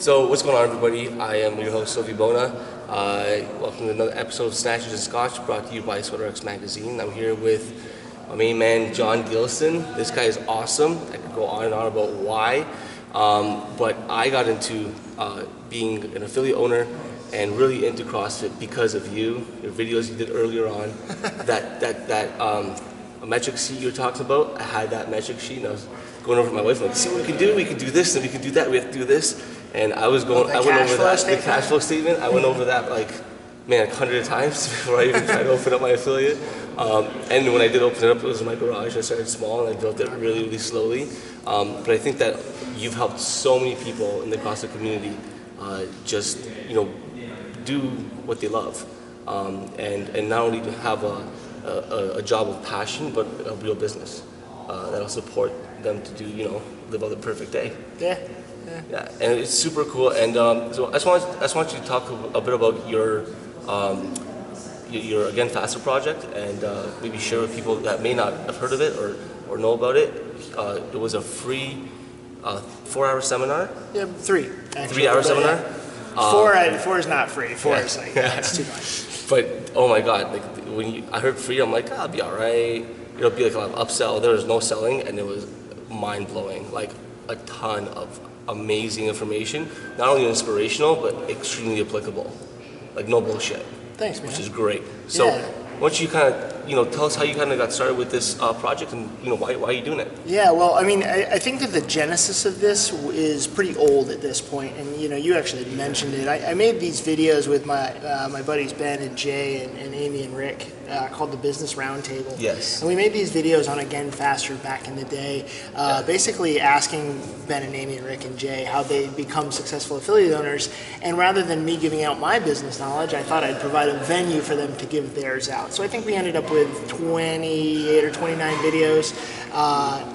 So what's going on, everybody? I am your host, Sophie Bona. Welcome to another episode of Snatches and Scotch, brought to you by SweaterX Magazine. I'm here with my main man, Jon Gilson. This guy is awesome. I could go on and on about why, but I got into being an affiliate owner and really into CrossFit because of you, your videos you did earlier on, a metric sheet you were talking about. I had that metric sheet and I was going over to my wife, like, see what we can do? We can do this and we can do that. We have to do this. And I was going, I went over that, the cash flow statement. I went over that like 100 times before I even tried to open up my affiliate. And when I did open it up, it was in my garage. I started small and I built it really, really slowly. But I think that you've helped so many people in the CrossFit community just, do what they love. And not only to have a job of passion, but a real business that'll support them to do, live out the perfect day. Yeah, and it's super cool. And so I just want you to talk a bit about your Again Faster project, and maybe share with people that may not have heard of it or know about it. It was a free 4-hour seminar. Yeah, 3. Actually, 3-hour seminar. Yeah. 4 is not free. 4 is like it's too much. But oh my God, like when I heard free, I'm like, I'll be all right. It'll be like a lot of upsell. There was no selling, and it was mind blowing. Like a ton of amazing information, not only inspirational but extremely applicable. Like no bullshit. Thanks, man. Which is great. So why don't you kind of tell us how you kind of got started with this project, and why are you doing it? Yeah, well, I mean, I think that the genesis of this is pretty old at this point, and you actually mentioned it. I made these videos with my buddies Ben and Jay and Amy and Rick called the Business Roundtable. Yes. And we made these videos on Again Faster back in the day, basically asking Ben and Amy and Rick and Jay how they become successful affiliate owners. And rather than me giving out my business knowledge, I thought I'd provide a venue for them to give theirs out. So I think we ended up with 28 or 29 videos.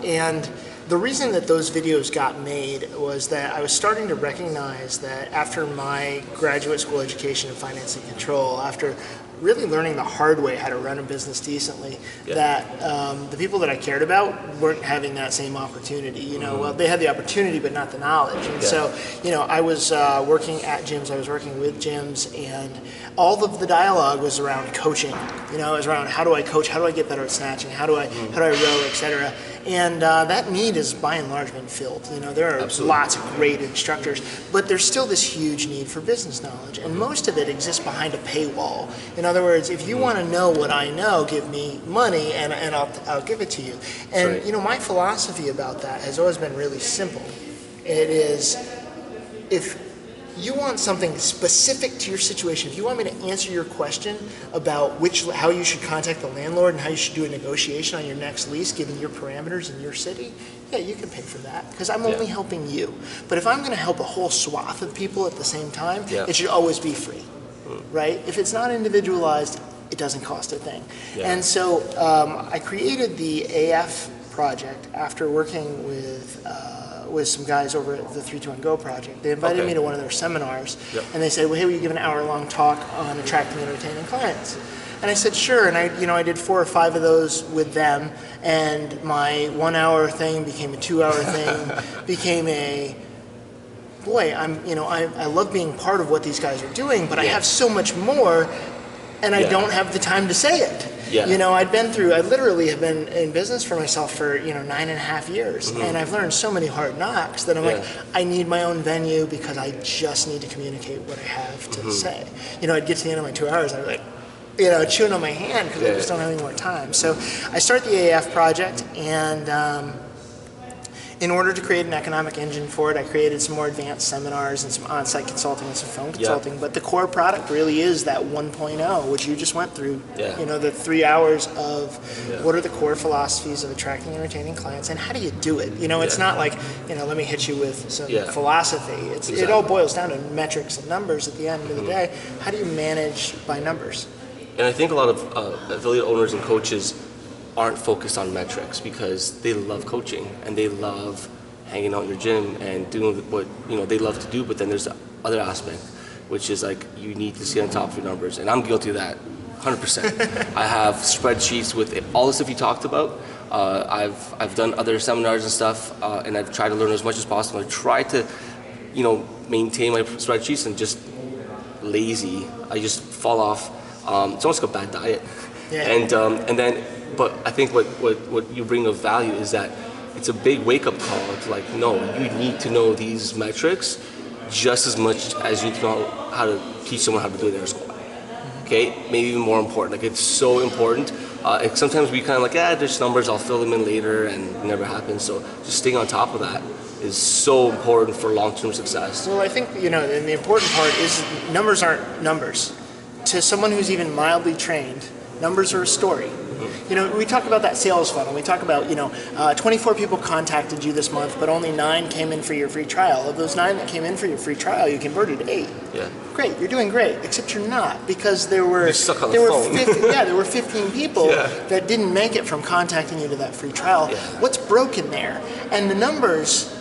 And the reason that those videos got made was that I was starting to recognize that after my graduate school education in finance and control, after really learning the hard way how to run a business decently, that the people that I cared about weren't having that same opportunity. Well, they had the opportunity but not the knowledge. And so, I was working at gyms, I was working with gyms, and all of the dialogue was around coaching. It was around how do I coach, how do I get better at snatching, how do I row, etc. And that need has by and large been filled. There are lots of great instructors, but there's still this huge need for business knowledge, and most of it exists behind a paywall. In other words, if you want to know what I know, give me money and I'll give it to you. And my philosophy about that has always been really simple. It is, if you want something specific to your situation, if you want me to answer your question about how you should contact the landlord and how you should do a negotiation on your next lease given your parameters in your city, yeah, you can pay for that because I'm only helping you. But if I'm going to help a whole swath of people at the same time, it should always be free, right? If it's not individualized, it doesn't cost a thing. And so I created the AF project after working with some guys over at the 3-2-1-GO project. They invited me to one of their seminars, and they said, well, hey, will you give an hour-long talk on attracting and retaining clients? And I said, sure, and I did 4 or 5 of those with them, and my 1-hour thing became a 2-hour thing, became a, boy, I love being part of what these guys are doing, but I have so much more, and I don't have the time to say it. I literally have been in business for myself for 9.5 years, and I've learned so many hard knocks that I'm like, I need my own venue because I just need to communicate what I have to say. I'd get to the end of my 2 hours, I'd be like, chewing on my hand because I just don't have any more time. So I start the AF project, and in order to create an economic engine for it, I created some more advanced seminars and some on-site consulting and some phone consulting. But the core product really is that 1.0, which you just went through. The 3 hours of what are the core philosophies of attracting and retaining clients, and how do you do it? It's not like, let me hit you with some philosophy. It all boils down to metrics and numbers at the end of the day. How do you manage by numbers? And I think a lot of affiliate owners and coaches aren't focused on metrics because they love coaching and they love hanging out in your gym and doing what they love to do, but then there's the other aspect, which is like you need to stay on top of your numbers, and I'm guilty of that 100%. I have spreadsheets with all the stuff you talked about. I've done other seminars and stuff, and I've tried to learn as much as possible. I try to maintain my spreadsheets and just lazy. I just fall off. It's almost like a bad diet. Yeah. And then, but I think what you bring of value is that it's a big wake-up call to like, no, you need to know these metrics just as much as you need to know how to teach someone how to do it in their squat. Okay, maybe even more important. Like, it's so important. Sometimes we kind of like, there's numbers, I'll fill them in later, and it never happens. So just staying on top of that is so important for long-term success. Well, I think, and the important part is numbers aren't numbers. To someone who's even mildly trained, numbers are a story. We talk about that sales funnel. We talk about, 24 people contacted you this month, but only 9 came in for your free trial. Of those 9 that came in for your free trial, you converted 8. Yeah. Great, you're doing great, except you're not, because there were 15 people that didn't make it from contacting you to that free trial. Yeah. What's broken there? And the numbers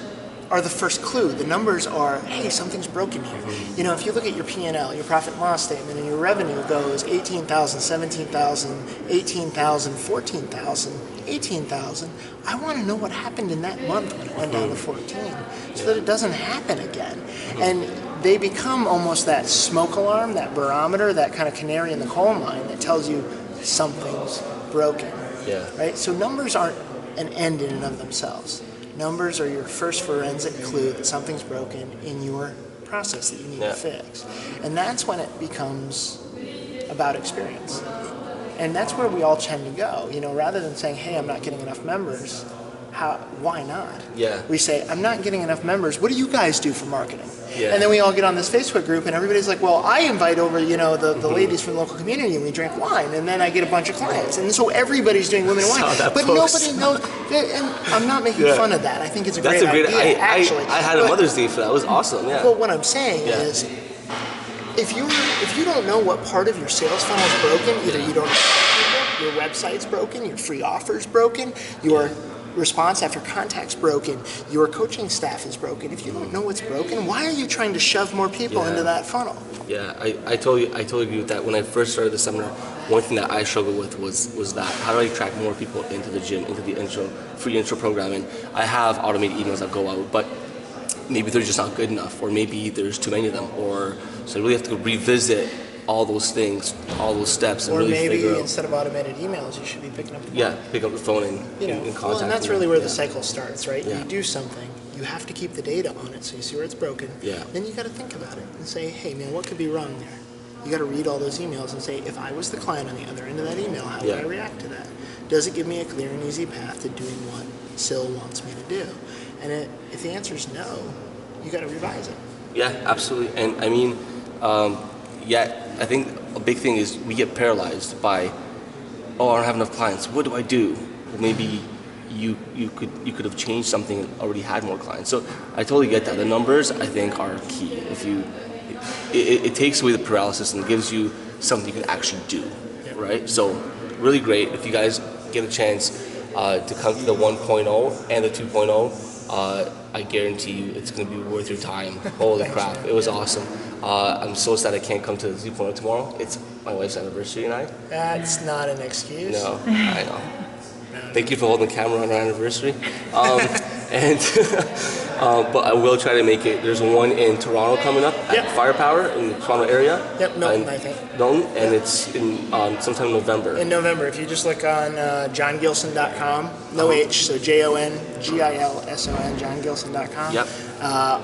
are the first clue. The numbers are, hey, something's broken here. If you look at your P&L, your profit and loss statement, and your revenue goes 18,000, 17,000, 18,000, 14,000, 18,000, I want to know what happened in that month when it went down to 14, so that it doesn't happen again. And they become almost that smoke alarm, that barometer, that kind of canary in the coal mine that tells you something's broken. Yeah. Right? So numbers aren't an end in and of themselves. Numbers are your first forensic clue that something's broken in your process that you need to fix. And that's when it becomes about experience. And that's where we all tend to go. Rather than saying, hey, I'm not getting enough members, why not? Yeah. We say, I'm not getting enough members. What do you guys do for marketing? Yeah. And then we all get on this Facebook group and everybody's like, well, I invite over, the ladies from the local community and we drink wine and then I get a bunch of clients. And so everybody's doing women wine. But nobody knows. And I'm not making fun of that. I think it's a great idea, actually. I had a Mother's Day for that. It was awesome, yeah. But what I'm saying is, if you don't know what part of your sales funnel is broken, either you don't know your website's broken, your free offer's broken, your response after contact's broken, your coaching staff is broken. If you don't know what's broken, why are you trying to shove more people into that funnel? Yeah, I totally agree with that. When I first started the seminar, one thing that I struggled with was that how do I attract more people into the gym, into the free intro programming? I have automated emails that go out, but maybe they're just not good enough, or maybe there's too many of them, so I really have to revisit all those things, all those steps, and or really maybe figure out. Instead of automated emails, you should be picking up the phone. Pick up the phone and contact. Well, and that's really where the cycle starts, right? Yeah. You do something, you have to keep the data on it, so you see where it's broken. Yeah. Then you got to think about it and say, hey, man, what could be wrong there? You got to read all those emails and say, if I was the client on the other end of that email, how would I react to that? Does it give me a clear and easy path to doing what Sil wants me to do? And if the answer is no, you got to revise it. Yeah, absolutely. And I mean, I think a big thing is we get paralyzed by, I don't have enough clients. What do I do? Well, maybe you could have changed something and already had more clients. So I totally get that. The numbers, I think, are key. It takes away the paralysis and gives you something you can actually do, right? So really great. If you guys get a chance to come to the 1.0 and the 2.0, I guarantee you it's going to be worth your time. Holy crap, it was awesome. I'm so sad I can't come to the 2.0 tomorrow. It's my wife's anniversary and I. That's not an excuse. No, I know. Thank you for holding the camera on our anniversary. But I will try to make it. There's one in Toronto coming up at Firepower in the Toronto area. Yep, Milton, I think. Milton, and it's in sometime in November. In November, if you just look on jongilson.com, no H, so JONGILSON, jongilson.com. Yep.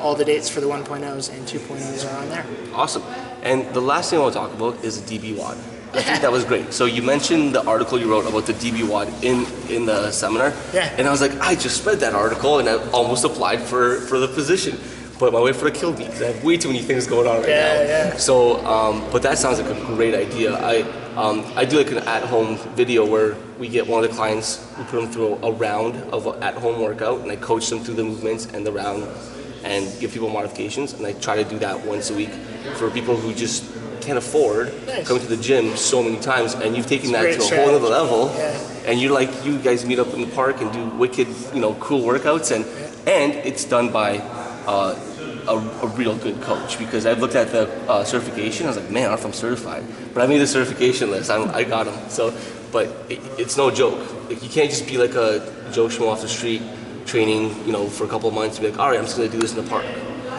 All the dates for the 1.0s and 2.0s are on there. Awesome. And the last thing I want to talk about is the DBWADA. I think that was great. So you mentioned the article you wrote about the DBWADA in the seminar. Yeah. And I was like, I just read that article and I almost applied for the position. But my wife would have killed me because I have way too many things going on right now. Yeah. So, but that sounds like a great idea. I do like an at-home video where we get one of the clients, we put them through a round of an at-home workout and I coach them through the movements and the round and give people modifications. And I try to do that once a week for people who just can't afford coming to the gym so many times, and you've taken that to a whole other level. And you're like, you guys meet up in the park and do wicked, cool workouts, and it's done by a real good coach. Because I've looked at the certification, I was like, man, I don't know if I'm certified, but I made the certification list. I got them. So, but it's no joke. Like, you can't just be like a Joe Schmo off the street training, for a couple of months and be like, all right, I'm just gonna do this in the park.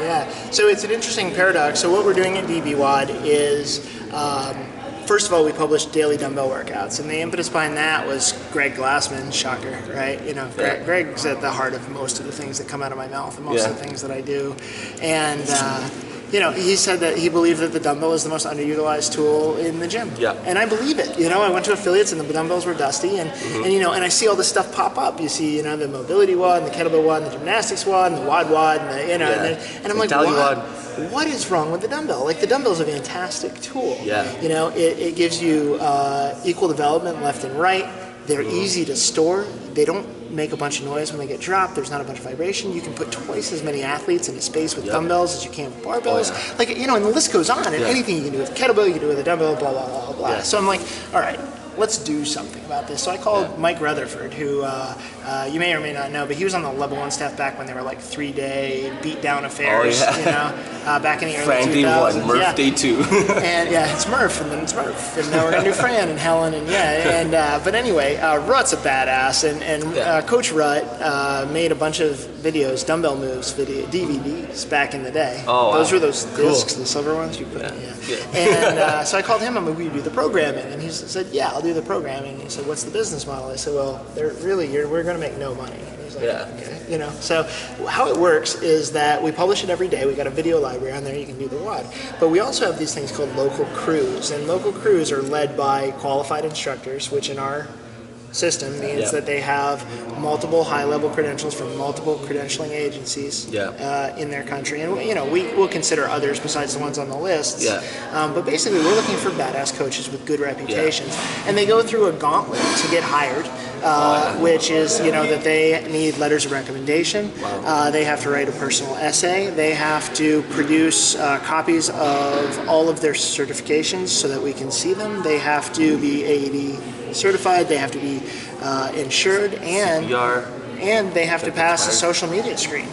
Yeah. So it's an interesting paradox. So what we're doing at DBWAD is, first of all, we publish daily dumbbell workouts, and the impetus behind that was Greg Glassman, shocker, right? You know, Greg's at the heart of most of the things that come out of my mouth and most of the things that I do. And, you know, he said that he believed that the dumbbell is the most underutilized tool in the gym. Yeah. And I believe it. You know, I went to affiliates and the dumbbells were dusty, and you know, and I see all this stuff pop up. You see, you know, the mobility WOD, and the kettlebell WOD, and the gymnastics WOD, and the WOD WOD, and the, you know, and I'm like, what is wrong with the dumbbell? Like, the dumbbell's a fantastic tool. Yeah. You know, it gives you equal development left and right. They're easy to store. They don't make a bunch of noise when they get dropped. There's not a bunch of vibration. You can put twice as many athletes in a space with dumbbells as you can with barbells. Like, you know, and the list goes on. And anything you can do with a kettlebell, you can do with a dumbbell, blah, blah, blah, blah. So I'm like, all right, let's do something about this. So I called Mike Rutherford, who you may or may not know, but he was on the Level 1 staff back when they were like 3-day beat-down affairs, you know, back in the early 2000s. Fran day 1, Murph day 2. And it's Murph, and then it's Murph. And now we're going to do Fran and Helen, and but anyway, Rut's a badass, and Coach Rut made a bunch of videos, dumbbell moves, DVDs back in the day. Those were those discs, the silver ones you put in. And so I called him, will you do the programming? And he said, yeah, I'll do the programming. And he said, what's the business model? I said, well, we're going to make no money. And he's like, okay. You know, so how it works is that we publish it every day. We got a video library on there. You can do the WOD. But we also have these things called local crews. And local crews are led by qualified instructors, which in our system means that they have multiple high-level credentials from multiple credentialing agencies in their country, and you know, we will consider others besides the ones on the list. But basically, we're looking for badass coaches with good reputations, and they go through a gauntlet to get hired, which is, you know, that they need letters of recommendation. They have to write a personal essay. They have to produce copies of all of their certifications so that we can see them. They have to be AED certified, they have to be insured, and CPR, and they have to pass a social media screen.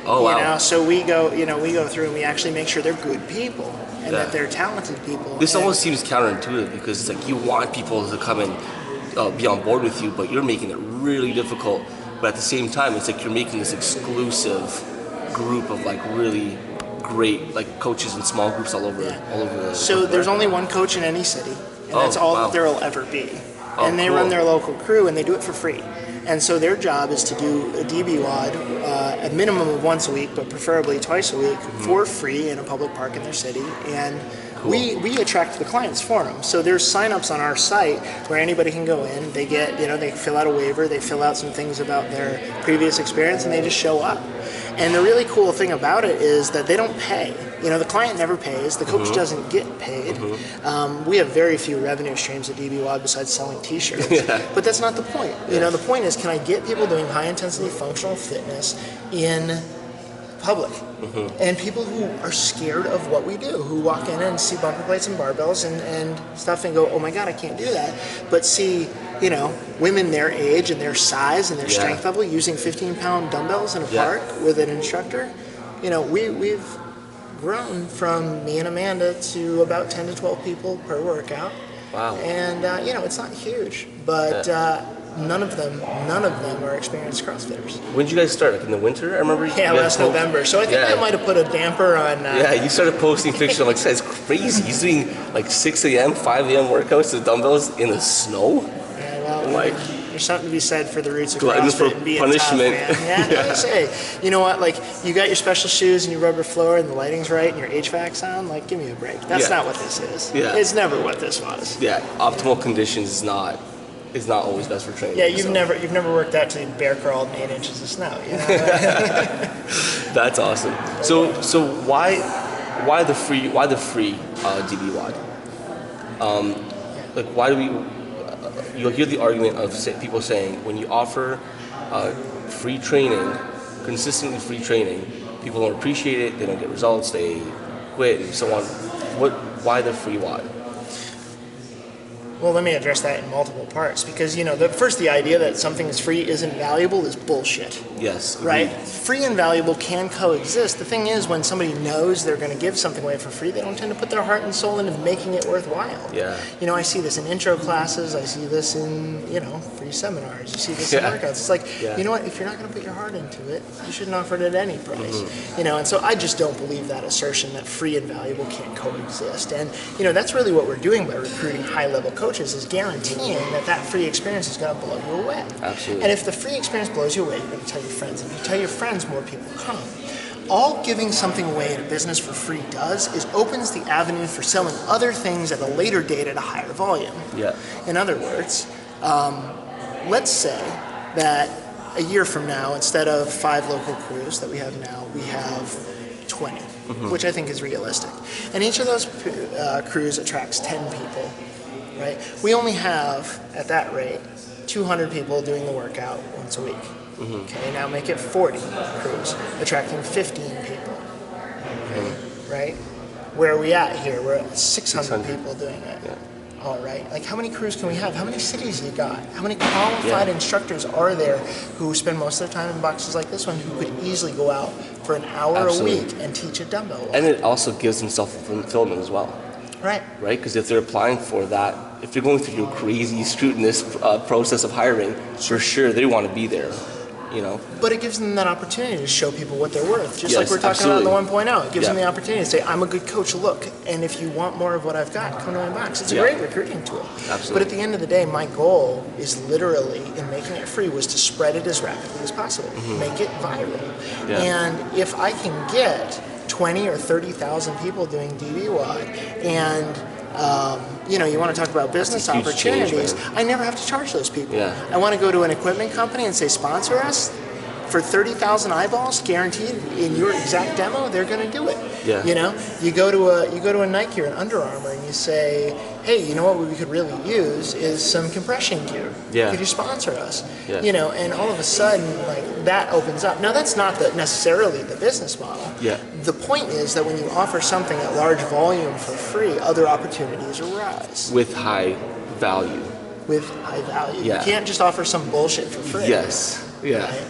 You know, so we go through and we actually make sure they're good people and that they're talented people. This almost seems counterintuitive because it's like you want people to come and be on board with you, but you're making it really difficult. But at the same time, it's like you're making this exclusive group of like really great like coaches in small groups all over the So there's only one coach in any city, and that's all that there will ever be. And they run their local crew, and they do it for free. And so their job is to do a DBWAD a minimum of once a week, but preferably twice a week for free in a public park in their city. And we attract the clients for them. So there's sign-ups on our site where anybody can go in. They get, you know, they fill out a waiver, they fill out some things about their previous experience, and they just show up. And the really cool thing about it is that they don't pay. You know, the client never pays. The coach doesn't get paid. We have very few revenue streams at DBWAD besides selling T-shirts. But that's not the point. You know, the point is, can I get people doing high-intensity functional fitness in public? And people who are scared of what we do, who walk in and see bumper plates and barbells and stuff and go, oh my God, I can't do that. But see, you know, women their age and their size and their strength level using 15-pound dumbbells in a park with an instructor. You know, we've grown from me and Amanda to about 10 to 12 people per workout. And you know, it's not huge, but none of them are experienced CrossFitters. When did you guys start? Like in the winter? I remember. Last November. So I think that might have put a damper on. You started posting pictures. I'm like, this guy's crazy. He's doing like 6 a.m., 5 a.m. workouts with dumbbells in the snow. Like, there's something to be said for the roots of glutton CrossFit for and being punishment. Tough, man. I say, you know what? Like, you got your special shoes and your rubber floor and the lighting's right and your HVAC's on. Like, give me a break. That's not what this is. It's never what this was. Optimal conditions is not always best for training. You've never worked out till you bear crawled in 8 inches of snow. You know? That's awesome. So why the free DBWAD? Like, why do we? You'll hear the argument of people saying when you offer free training, consistently free training, people don't appreciate it, they don't get results, they quit, and so on. Why the free WAD? Well, let me address that in multiple parts because, the idea that something is free isn't valuable is bullshit. Yes. Right? Free and valuable can coexist. The thing is, when somebody knows they're going to give something away for free, they don't tend to put their heart and soul into making it worthwhile. Yeah. I see this in intro classes. I see this in, free seminars. You see this in workouts. It's like, you know what? If you're not going to put your heart into it, you shouldn't offer it at any price. And so I just don't believe that assertion that free and valuable can't coexist. And, that's really what we're doing by recruiting high-level coaches is guaranteeing that free experience is going to blow you away. Absolutely. And if the free experience blows you away, you're going to tell your friends. If you tell your friends, more people come. All giving something away in a business for free does is opens the avenue for selling other things at a later date at a higher volume. Yeah. In other words, let's say that a year from now, instead of 5 local crews that we have now, we have 20, which I think is realistic. And each of those crews attracts 10 people, right? We only have, at that rate, 200 people doing the workout once a week. Okay, now make it 40 crews, attracting 15 people. Okay, right? Where are we at here? We're at 600 people doing it. Yeah. All right. Like, how many crews can we have? How many cities you got? How many qualified instructors are there who spend most of their time in boxes like this one who could easily go out for an hour a week and teach a dumbbell walk? And it also gives them self-fulfillment as well. Right. Right? Because if they're applying for that, if they're going through your crazy scrutinous process of hiring, for sure they want to be there. But it gives them that opportunity to show people what they're worth. Just like we're talking about in the 1.0. It gives them the opportunity to say, I'm a good coach, look, and if you want more of what I've got, come to my box. It's a great recruiting tool. Absolutely. But at the end of the day, my goal is literally, in making it free, was to spread it as rapidly as possible. Make it viral. Yeah. And if I can get 20 or 30,000 people doing DBWAD and you want to talk about business opportunities. I never have to charge those people. Yeah. I want to go to an equipment company and say, sponsor us for 30,000 eyeballs guaranteed in your exact demo. They're going to do it. Yeah. You go to a Nike or an Under Armour and you say, hey, you know what we could really use is some compression gear. Yeah. Could you sponsor us? Yeah. And all of a sudden, like, that opens up. Now, that's not necessarily the business model. Yeah. The point is that when you offer something at large volume for free, other opportunities arise. With high value. With high value. Yeah. You can't just offer some bullshit for free. Yes. Yeah. Right?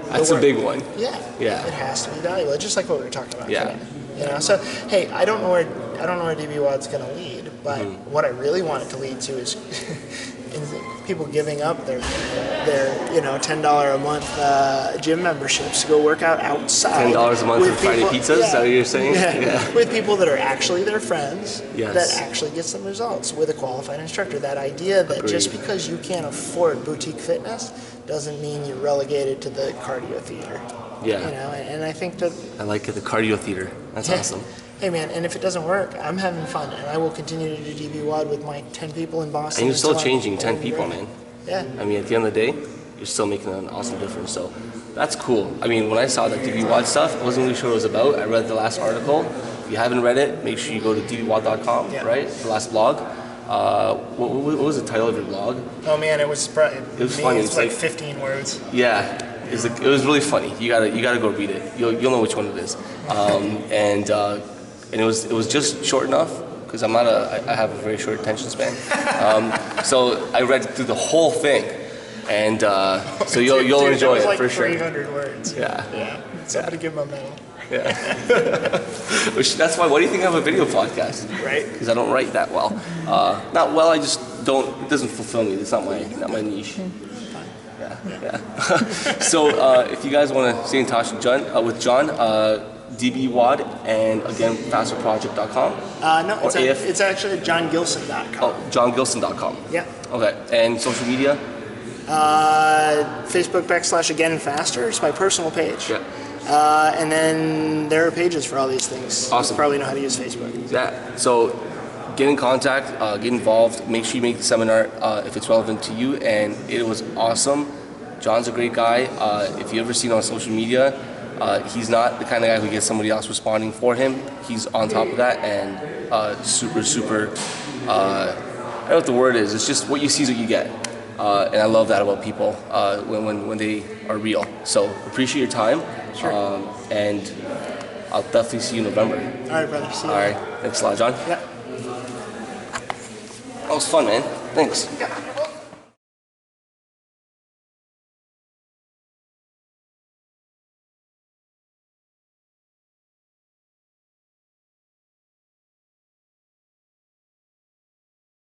That's a big one. Yeah. Yeah. It has to be valuable, just like what we were talking about Yeah. today. So hey, I don't know where DBWAD's going to lead, but what I really want it to lead to is people giving up their $10 a month gym memberships to go work out outside. $10 a month for Friday pizzas? Is that what you're saying? Yeah. With people that are actually their friends, Yes. that actually get some results with a qualified instructor. That idea that just because you can't afford boutique fitness doesn't mean you're relegated to the cardio theater. Yeah. And I think that I like it, the cardio theater. That's awesome. Hey man, and if it doesn't work, I'm having fun, and I will continue to do DBWAD with my 10 people in Boston. And you're still until I'm changing 10 people, great. man. Yeah. I mean, at the end of the day, you're still making an awesome difference. So that's cool. I mean, when I saw that DBWAD stuff, I wasn't really sure what it was about. I read the last article. If you haven't read it, make sure you go to dbwad.com, right? The last blog. What was the title of your blog? Oh man, it was funny. It's like 15 words. Yeah. It was really funny. You gotta go read it. You'll know which one it is. And it was just short enough because I have a very short attention span. So I read through the whole thing, and so you'll enjoy it for sure. 300 words. Yeah. Somebody give him a medal. Yeah. That's why. What do you think of a video podcast? Right. Because I don't write that well. Not well. I just don't. It doesn't fulfill me. It's not my niche. Yeah. So if you guys want to stay in touch with Jon, DBWAD, and again, fasterproject.com. No, it's actually at jongilson.com. Oh, jongilson.com. Yeah. Okay, and social media? Facebook /again faster. It's my personal page. Yeah. And then there are pages for all these things. Awesome. You probably know how to use Facebook. Yeah. So get in contact, get involved. Make sure you make the seminar if it's relevant to you. And it was awesome. Jon's a great guy. If you ever see him on social media, he's not the kind of guy who gets somebody else responding for him. He's on top of that and super. I don't know what the word is. It's just what you see is what you get. And I love that about people when they are real. So appreciate your time. Sure. And I'll definitely see you in November. All right, brother. See you. All right. Thanks a lot, Jon. Yeah. was fun, man. Thanks. Yeah.